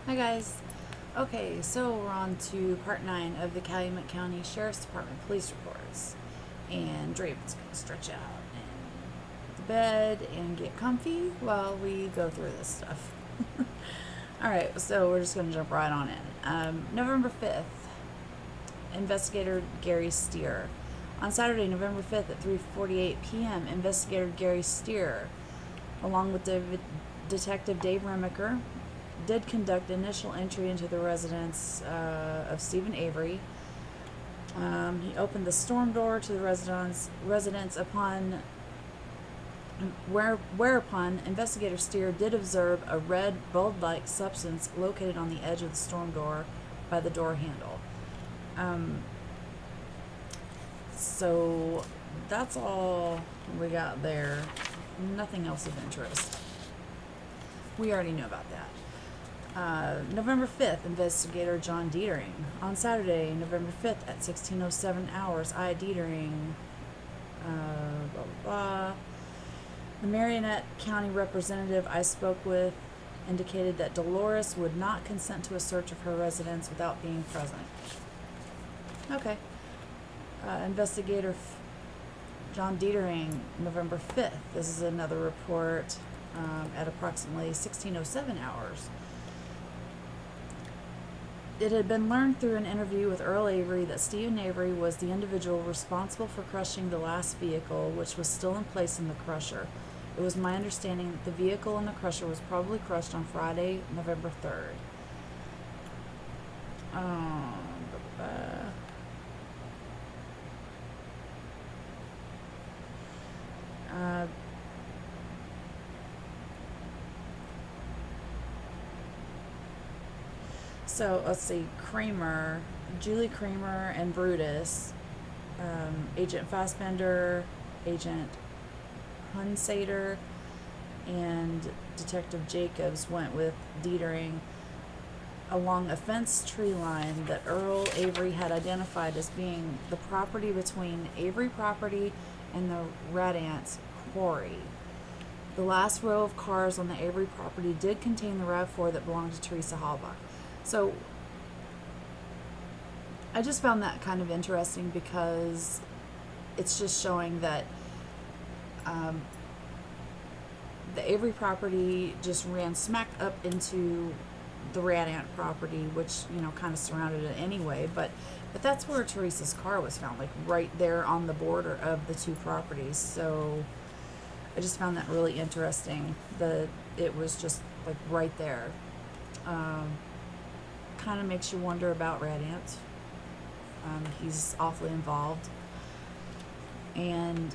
Hi guys. Okay, so we're on to part 9 of the Calumet County Sheriff's Department police reports. And Draven's going to stretch out in the bed and get comfy while we go through this stuff. Alright, so we're just going to jump right on in. November 5th, investigator Gary Steer. On Saturday, November 5th at 3:48 p.m., investigator Gary Steer, along with Detective Dave Remaker, did conduct initial entry into the residence of Stephen Avery. He opened the storm door to the residence upon whereupon investigator Steer did observe a red bulb-like substance located on the edge of the storm door by the door handle. So that's all we got there. Nothing else of interest. We already know about that. November 5th, investigator John Dietering. On Saturday, November 5th at 16:07 hours, I. Dietering, blah, blah, blah. The Calumet County representative I spoke with indicated that Dolores would not consent to a search of her residence without being present. Okay. Investigator John Dietering, November 5th. This is another report at approximately 16:07 hours. It had been learned through an interview with Earl Avery that Stephen Avery was the individual responsible for crushing the last vehicle, which was still in place in the crusher. It was my understanding that the vehicle in the crusher was probably crushed on Friday, November 3rd. So let's see, Julie Kramer and Brutus, Agent Fassbender, Agent Hunsader, and Detective Jacobs went with Dietering along a fenced tree line that Earl Avery had identified as being the property between Avery property and the Rat Ants quarry. The last row of cars on the Avery property did contain the RAV4 that belonged to Teresa Halbach. So I just found that kind of interesting because it's just showing that the Avery property just ran smack up into the Rat Ant property, which, kind of surrounded it anyway. But that's where Teresa's car was found, like right there on the border of the two properties. So I just found that really interesting that it was just like right there. Kind of makes you wonder about Rat Ant. He's awfully involved. And,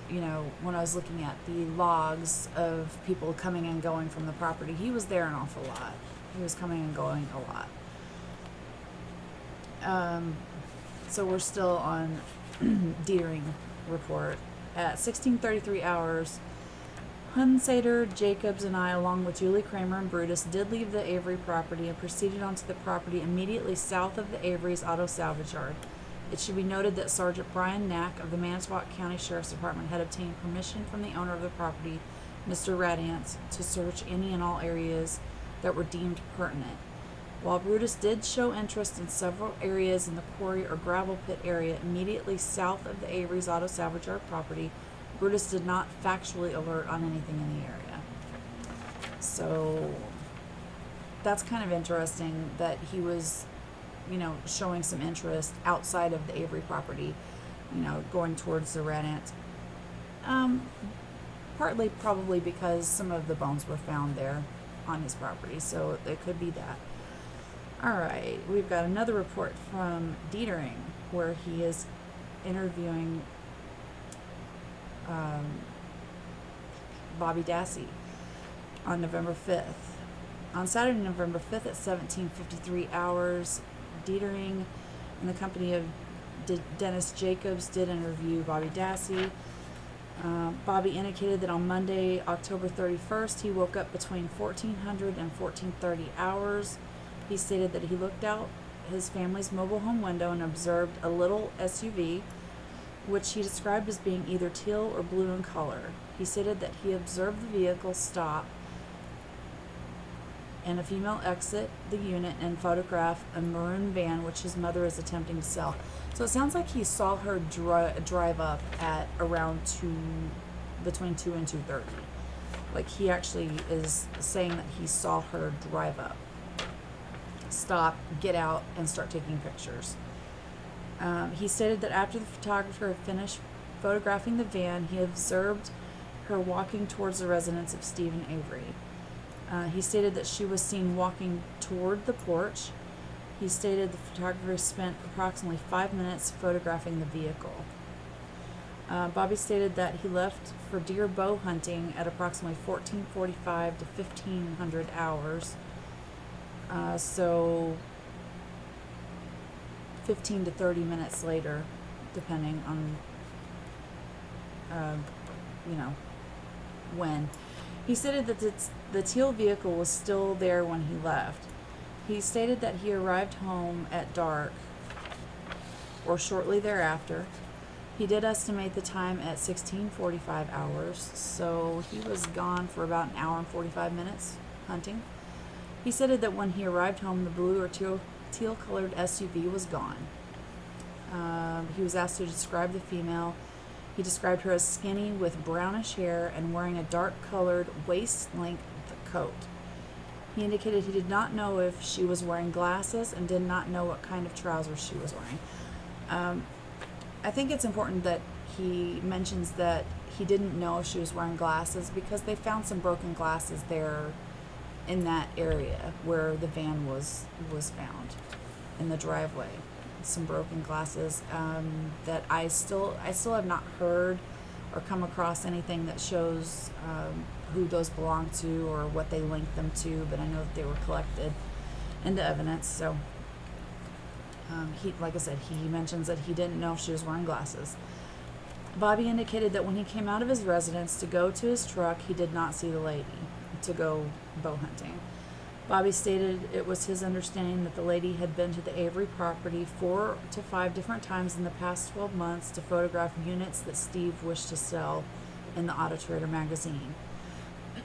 when I was looking at the logs of people coming and going from the property, he was there an awful lot. He was coming and going a lot. So we're still on Dietering report. At 16:33 hours, Hunsader, Jacobs, and I, along with Julie Kramer and Brutus, did leave the Avery property and proceeded onto the property immediately south of the Avery's auto salvage yard. It should be noted that Sergeant Brian Knack of the Manitowoc County Sheriff's Department had obtained permission from the owner of the property, Mr. Rat Ants, to search any and all areas that were deemed pertinent. While Brutus did show interest in several areas in the quarry or gravel pit area immediately south of the Avery's auto salvage yard property, Brutus did not factually alert on anything in the area. So that's kind of interesting that he was, showing some interest outside of the Avery property, going towards the Rat Ant. Partly probably because some of the bones were found there on his property, so it could be that. Alright, we've got another report from Dietering where he is interviewing Bobby Dassey on November 5th. On Saturday, November 5th at 17:53 hours, Dietering, in the company of Dennis Jacobs, did interview Bobby Dassey. Bobby indicated that on Monday, October 31st, he woke up between 1400 and 1430 hours. He stated that he looked out his family's mobile home window and observed a little SUV, which he described as being either teal or blue in color. He stated that he observed the vehicle stop and a female exit the unit and photograph a maroon van which his mother is attempting to sell. So it sounds like he saw her drive up at around between 2 and 2:30. Like he actually is saying that he saw her drive up, stop, get out, and start taking pictures. He stated that after the photographer had finished photographing the van, he observed her walking towards the residence of Stephen Avery. He stated that she was seen walking toward the porch. He stated the photographer spent approximately 5 minutes photographing the vehicle. Bobby stated that he left for deer bow hunting at approximately 14:45 to 1500 hours. So 15 to 30 minutes later, depending on, when. He stated that the teal vehicle was still there when he left. He stated that he arrived home at dark or shortly thereafter. He did estimate the time at 16:45 hours, so he was gone for about an hour and 45 minutes hunting. He stated that when he arrived home, the blue or teal-colored SUV was gone. He was asked to describe the female. He described her as skinny with brownish hair and wearing a dark-colored waist-length coat. He indicated he did not know if she was wearing glasses and did not know what kind of trousers she was wearing. I think it's important that he mentions that he didn't know if she was wearing glasses because they found some broken glasses there in that area where the van was found in the driveway. Some broken glasses that I still have not heard or come across anything that shows who those belong to or what they linked them to, but I know that they were collected into evidence. So like I said, he mentions that he didn't know if she was wearing glasses. Bobby indicated that when he came out of his residence to go to his truck, he did not see the lady to go bow hunting. Bobby stated it was his understanding that the lady had been to the Avery property 4 to 5 different times in the past 12 months to photograph units that Steve wished to sell in the Auto Trader magazine.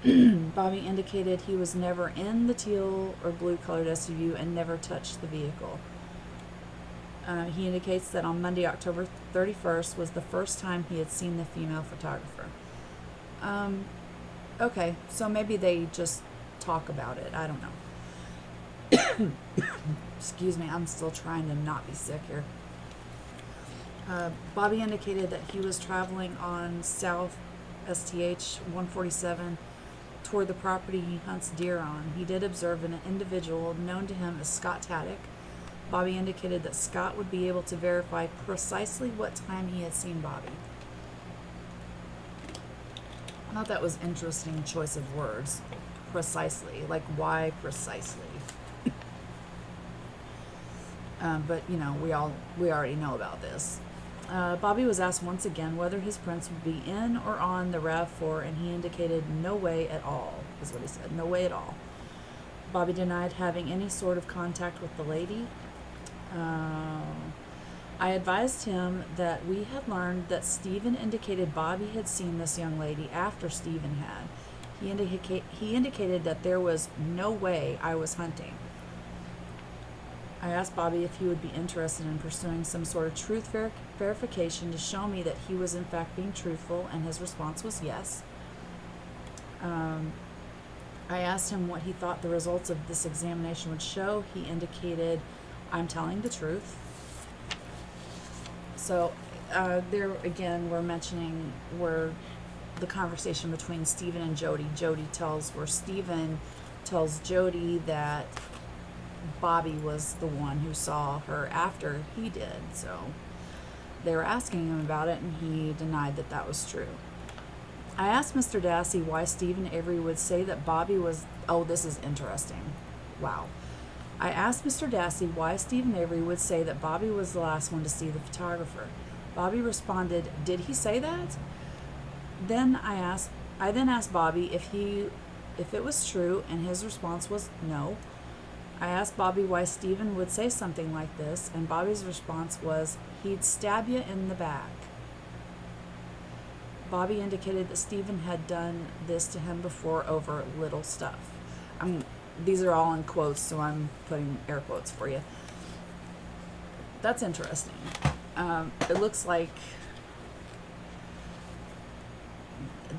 Bobby indicated he was never in the teal or blue colored SUV and never touched the vehicle. He indicates that on Monday, October 31st, was the first time he had seen the female photographer. Okay, so maybe they just talk about it. I don't know. Excuse me, I'm still trying to not be sick here. Bobby indicated that he was traveling on South STH 147 toward the property he hunts deer on. He did observe an individual known to him as Scott Taddick. Bobby indicated that Scott would be able to verify precisely what time he had seen Bobby. I thought that was interesting choice of words. Precisely. Like, why precisely? But, we already know about this. Bobby was asked once again whether his prints would be in or on the RAV4, and he indicated no way at all, is what he said. No way at all. Bobby denied having any sort of contact with the lady. I advised him that we had learned that Stephen indicated Bobby had seen this young lady after Stephen had. He indicated that there was no way I was hunting. I asked Bobby if he would be interested in pursuing some sort of truth verification to show me that he was in fact being truthful, and his response was yes. I asked him what he thought the results of this examination would show. He indicated, I'm telling the truth. So there again, we're mentioning where the conversation between Stephen and Jody. Stephen tells Jody that Bobby was the one who saw her after he did. So they were asking him about it, and he denied that that was true. I asked Mr. Dassey why Stephen Avery would say that Bobby was... Oh, this is interesting. Wow. I asked Mr. Dassey why Stephen Avery would say that Bobby was the last one to see the photographer. Bobby responded, "Did he say that?" I then asked Bobby if it was true, and his response was no. I asked Bobby why Stephen would say something like this, and Bobby's response was, he'd stab you in the back. Bobby indicated that Stephen had done this to him before over little stuff. these are all in quotes, so I'm putting air quotes for you. That's interesting. It looks like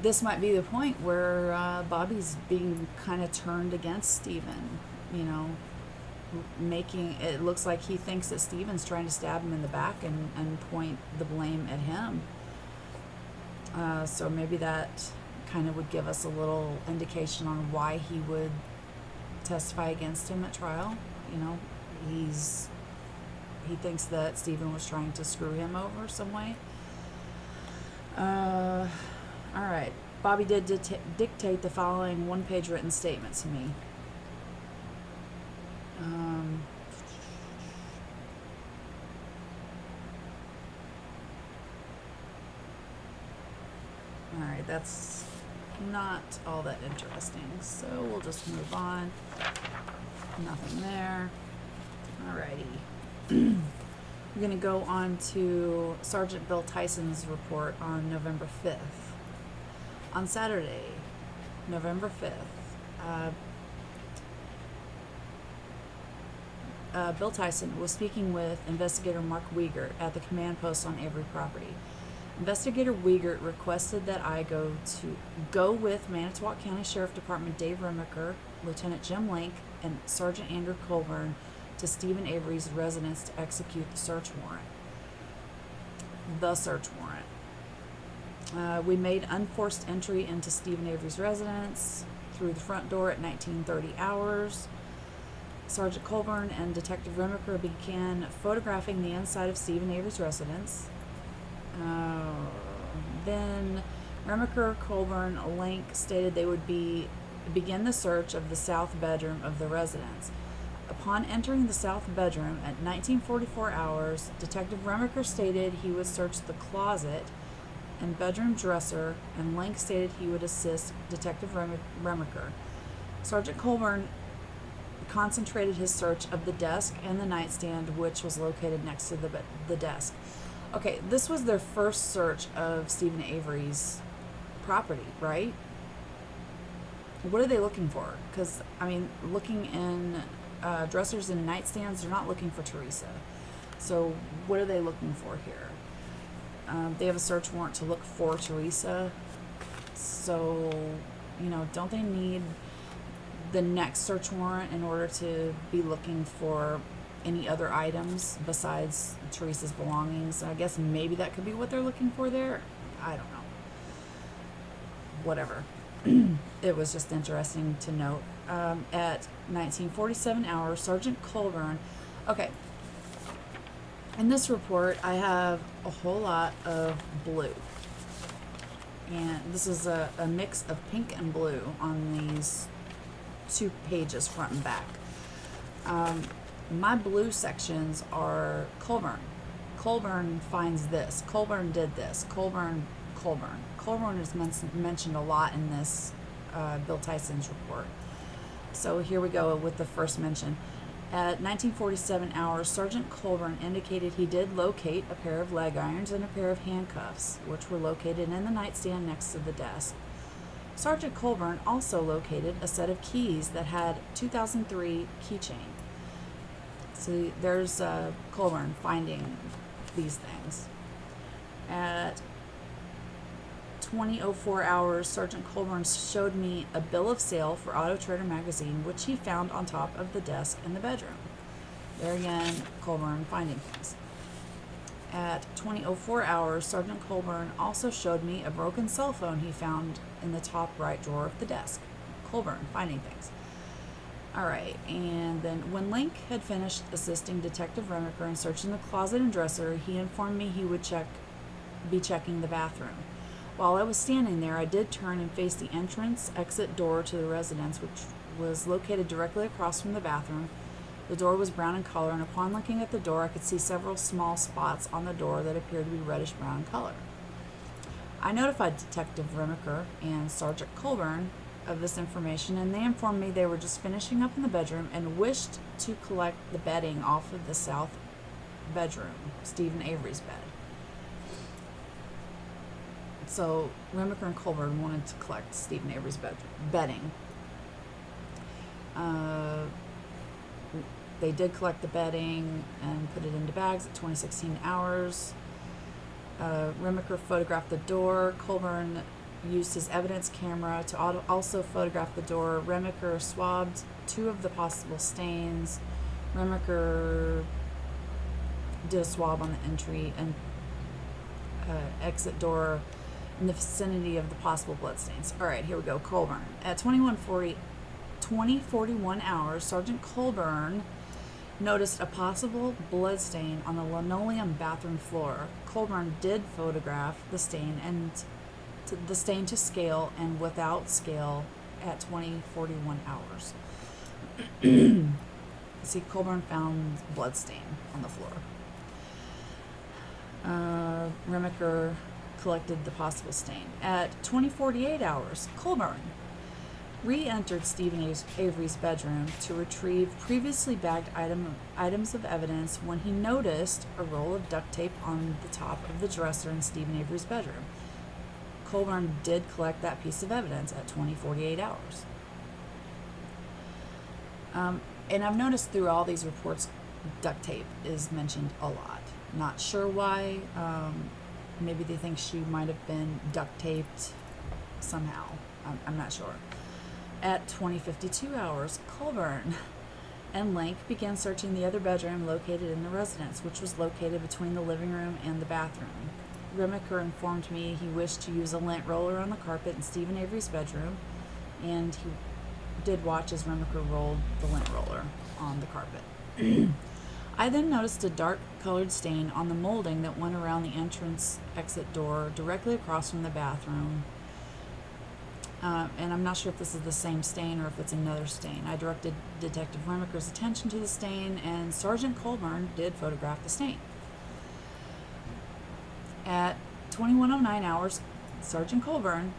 this might be the point where Bobby's being kind of turned against Stephen, you know, making it looks like he thinks that Stephen's trying to stab him in the back and point the blame at him. So maybe that kind of would give us a little indication on why he would testify against him at trial. You know, he thinks that Stephen was trying to screw him over some way. All right. Bobby did dictate the following one-page written statement to me. All right, that's not all that interesting, so we'll just move on. Nothing there. Alrighty. We're going to go on to Sergeant Bill Tyson's report on November 5th. On Saturday, November 5th, Bill Tyson was speaking with Investigator Mark Wiegert at the command post on Avery property. Investigator Wiegert requested that I go with Manitowoc County Sheriff Department Dave Remaker, Lieutenant Jim Link, and Sergeant Andrew Colburn to Stephen Avery's residence to execute the search warrant. We made unforced entry into Stephen Avery's residence through the front door at 19:30 hours. Sergeant Colburn and Detective Remaker began photographing the inside of Stephen Avery's residence. Then Remaker, Colburn, Link stated they would begin the search of the south bedroom of the residence. Upon entering the south bedroom at 19:44 hours, Detective Remaker stated he would search the closet and bedroom dresser, and Link stated he would assist Detective Remaker. Sergeant Colburn concentrated his search of the desk and the nightstand, which was located next to the desk. Okay, this was their first search of Stephen Avery's property, right? What are they looking for? Because, I mean, looking in dressers and nightstands, they're not looking for Teresa. So what are they looking for here? They have a search warrant to look for Teresa. So, you know, don't they need the next search warrant in order to be looking for any other items besides Teresa's belongings? I guess maybe that could be what they're looking for there. I don't know. Whatever. It was just interesting to note. At 19:47 hours, Sergeant Colburn. Okay. In this report, I have a whole lot of blue. And this is a mix of pink and blue on these 2 pages, front and back. My blue sections are Colburn. Colburn finds this. Colburn did this. Colburn is mentioned a lot in this Bill Tyson's report. So here we go with the first mention. At 19:47 hours, Sergeant Colburn indicated he did locate a pair of leg irons and a pair of handcuffs, which were located in the nightstand next to the desk. Sergeant Colburn also located a set of keys that had 2003 keychain. So there's Colburn finding these things. At 20:04 hours, Sergeant Colburn showed me a bill of sale for Auto Trader magazine, which he found on top of the desk in the bedroom. There again, Colburn finding things. At 20:04 hours, Sergeant Colburn also showed me a broken cell phone he found in the top right drawer of the desk. Colburn finding things. Alright, and then when Link had finished assisting Detective Remaker in searching the closet and dresser, he informed me he would be checking the bathroom. While I was standing there, I did turn and face the entrance-exit door to the residence, which was located directly across from the bathroom. The door was brown in color, and upon looking at the door, I could see several small spots on the door that appeared to be reddish-brown in color. I notified Detective Remaker and Sergeant Colburn of this information, and they informed me they were just finishing up in the bedroom and wished to collect the bedding off of the south bedroom, Stephen Avery's bed. So Remaker and Colburn wanted to collect Stephen Avery's bedding. They did collect the bedding and put it into bags at 2016 hours. Remaker photographed the door. Colburn used his evidence camera to also photograph the door. Remaker swabbed 2 of the possible stains. Remaker did a swab on the entry and exit door in the vicinity of the possible bloodstains. All right, here we go. Colburn. At 2041 hours, Sergeant Colburn noticed a possible blood stain on the linoleum bathroom floor. Colburn did photograph the stain to scale and without scale at 2041 hours. See, Colburn found blood stain on the floor. Remaker collected the possible stain. At 2048 hours, Colburn re-entered Stephen Avery's bedroom to retrieve previously bagged items of evidence when he noticed a roll of duct tape on the top of the dresser in Stephen Avery's bedroom. Colburn did collect that piece of evidence at 2048 hours. And I've noticed through all these reports, duct tape is mentioned a lot. Not sure why. Maybe they think she might have been duct taped somehow. I'm not sure. At 2052 hours, Colburn and Link began searching the other bedroom located in the residence, which was located between the living room and the bathroom. Remaker informed me he wished to use a lint roller on the carpet in Stephen Avery's bedroom, and he did watch as Remaker rolled the lint roller on the carpet. I then noticed a dark colored stain on the molding that went around the entrance exit door directly across from the bathroom. And I'm not sure if this is the same stain or if it's another stain. I directed Detective Remaker's attention to the stain, and Sergeant Colburn did photograph the stain. At 2109 hours, Sergeant Colburn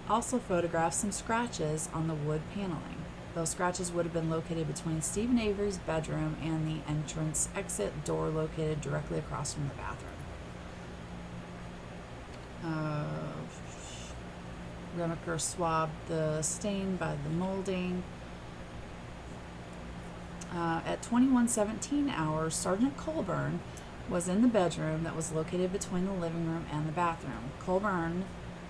also photographed some scratches on the wood paneling. Those scratches would have been located between Stephen Avery's bedroom and the entrance exit door located directly across from the bathroom. Remaker swabbed the stain by the molding. At 2117 hours, Sergeant Colburn was in the bedroom that was located between the living room and the bathroom. Colburn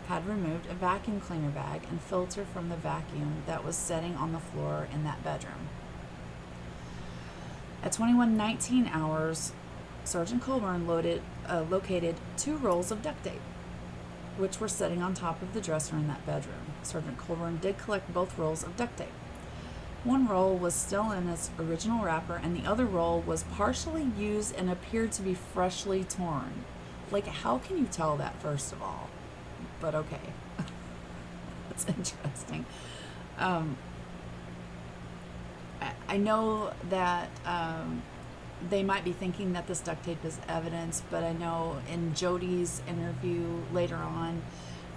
had removed a vacuum cleaner bag and filter from the vacuum that was setting on the floor in that bedroom. At 2119 hours, Sergeant Colburn located 2 rolls of duct tape, which were sitting on top of the dresser in that bedroom. Sergeant Colburn did collect both rolls of duct tape. One roll was still in its original wrapper, and the other roll was partially used and appeared to be freshly torn. Like, how can you tell that, first of all? But okay. That's interesting. I know that they might be thinking that this duct tape is evidence, but I know in Jody's interview later on,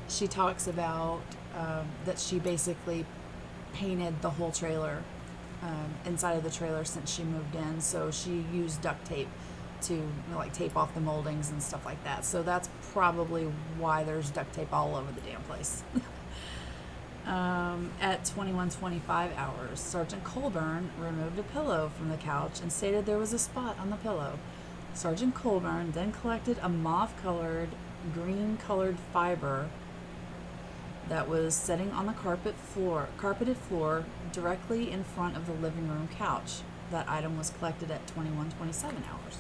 she talks about that she basically painted the whole trailer, inside of the trailer since she moved in, so she used duct tape to tape off the moldings and stuff like that. So that's probably why there's duct tape all over the damn place. At 2125 hours, Sergeant Colburn removed a pillow from the couch and stated there was a spot on the pillow. Sergeant Colburn then collected a mauve-colored, green-colored fiber that was sitting on the carpeted floor directly in front of the living room couch. That item was collected at 2127 hours.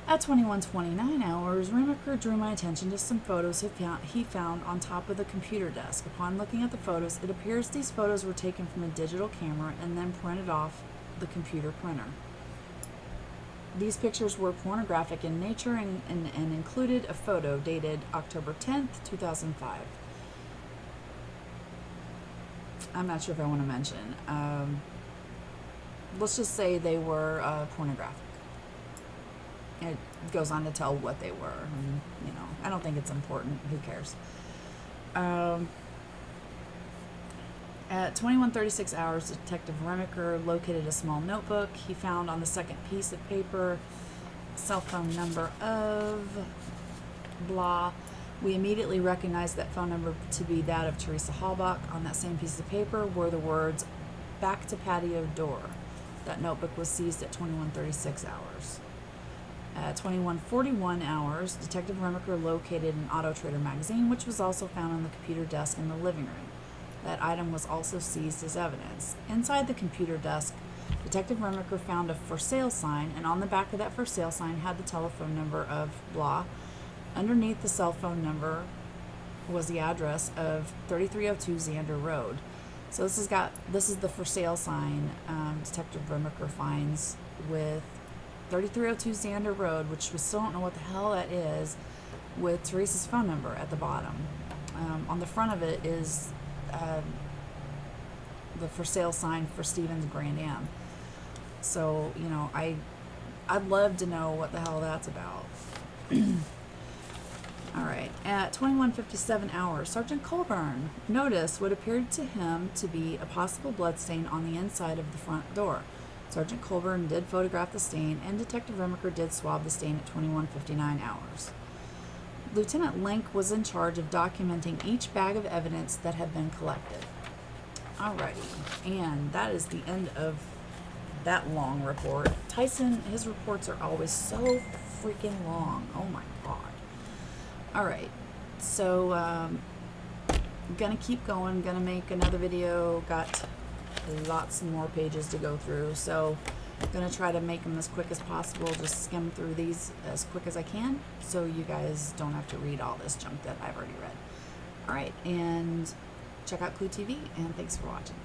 At 2129 hours, Remaker drew my attention to some photos he found on top of the computer desk. Upon looking at the photos, it appears these photos were taken from a digital camera and then printed off the computer printer. These pictures were pornographic in nature and included a photo dated October 10th, 2005. I'm not sure if I want to mention. Let's just say they were pornographic. It goes on to tell what they were. And, I don't think it's important. Who cares? At 2136 hours, Detective Remaker located a small notebook. He found on the second piece of paper cell phone number of blah. We immediately recognized that phone number to be that of Teresa Hallbach. On that same piece of paper were the words, "back to patio door." That notebook was seized at 21:36 hours. At 21:41 hours, Detective Remaker located an Auto Trader magazine, which was also found on the computer desk in the living room. That item was also seized as evidence. Inside the computer desk, Detective Remaker found a for sale sign, and on the back of that for sale sign had the telephone number of blah. Underneath the cell phone number was the address of 3302 Xander Road. So this is the for sale sign Detective Remaker finds with 3302 Xander Road, which we still don't know what the hell that is, with Teresa's phone number at the bottom. On the front of it is the for sale sign for Stevens Grand Am. So, you know, I'd love to know what the hell that's about. All right. At 21:57 hours, Sergeant Colburn noticed what appeared to him to be a possible bloodstain on the inside of the front door. Sergeant Colburn did photograph the stain, and Detective Remaker did swab the stain at 21:59 hours. Lieutenant Link was in charge of documenting each bag of evidence that had been collected. Alrighty, and that is the end of that long report. Tyson, his reports are always so freaking long. Oh my god. Alright, so gonna keep going, gonna make another video, got lots more pages to go through, so I'm gonna try to make them as quick as possible, just skim through these as quick as I can, so you guys don't have to read all this junk that I've already read. Alright, and check out Clue TV, and thanks for watching.